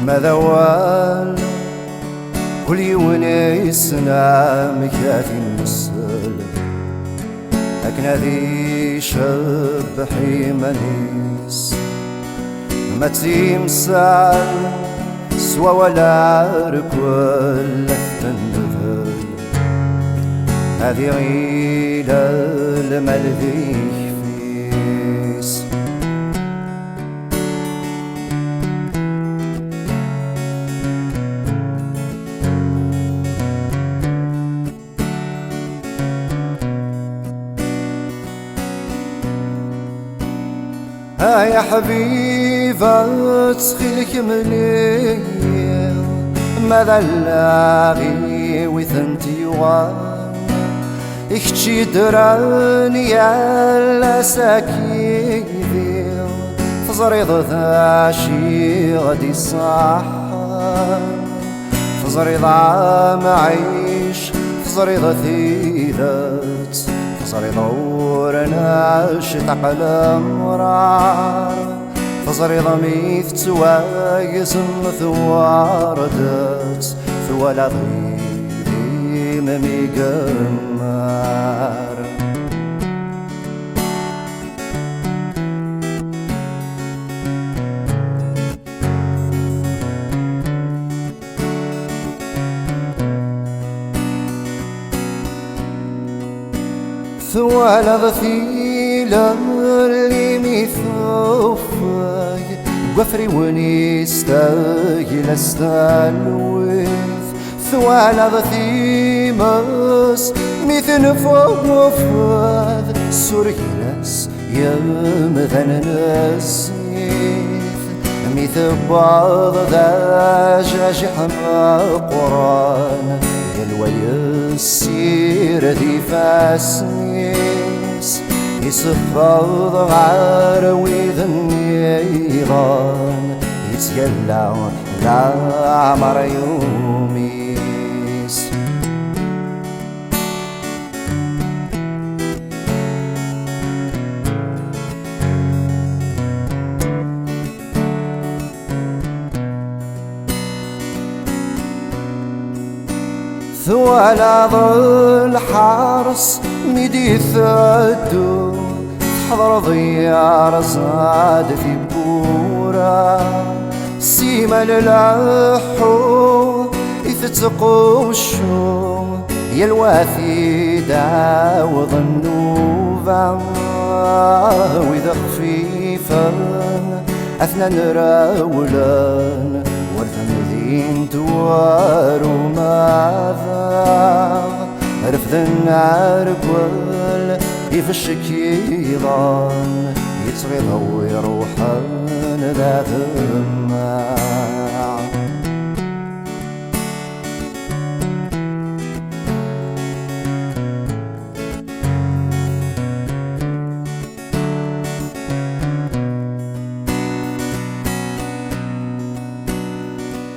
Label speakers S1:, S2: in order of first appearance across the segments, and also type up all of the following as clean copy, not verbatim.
S1: ماذا وال كل يونيسنا مكاثي مسل أكنا ذي شب حيمانيس ما تيمسال سوا ولا ركول النذل هذه غيلة الملذي فيس يا حبيبة تخيلك مليل ماذا لاغي وثنتي وان اختي دراني يا ساكيدي فزريض ذاشي غدي صح فزريض معيش فزريض ثيذات فزريض ورنا شتعقل مرار فزريض ميث تواقس مثواردات ثوالا ضيدي ممي قمار ثوالا ضثيلا اللي ميثوفاي قفري ونيستاي لستالويث ثوالا ضثيمس ميثن فوفاذ سوريناس يمذن نسيث ميث بعض ذا جاجح قران يلوي السير ذي فاسنيس يصفض عروي ذنيضان يتجلى لعمر يوميس ثوالا ظل حارس ميدي ثدو تحضر ضيار زاد في بورا سيما للحو يتتقوشو يا الواثي داوض النوبة وإذا خفيفا أثنى نراولان ورثا مذين توار وماذا رفض النار كل يفشك يضان يتغيظ ويروحان ذا ذماع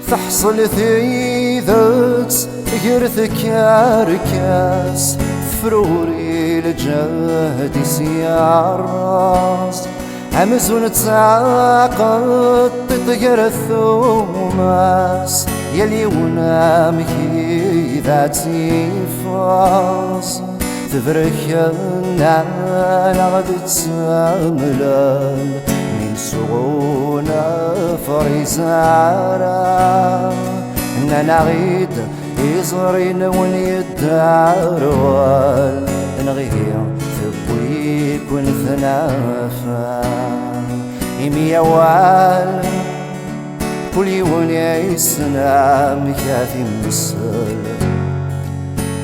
S1: تحصل ثيذات يرثك كاركاس فروري لجهدي سيارس همزون تعاقد تطير الثوماس يلي ونامكي ذاتي فاس تفركنا لغد تساملان من سغونا فريزارا نغيد يزرين ونيداروال نغيه ثبويك ونثنافا إمي وال كل يوم يسنا مكاثي مسل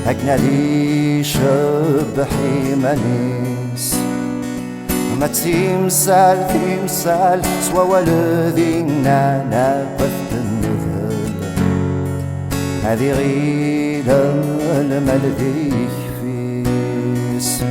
S1: أكنا دي شب حيمانيس ما تمثال سوا والذينا نبث النذل هذه غيلة الملذي فيس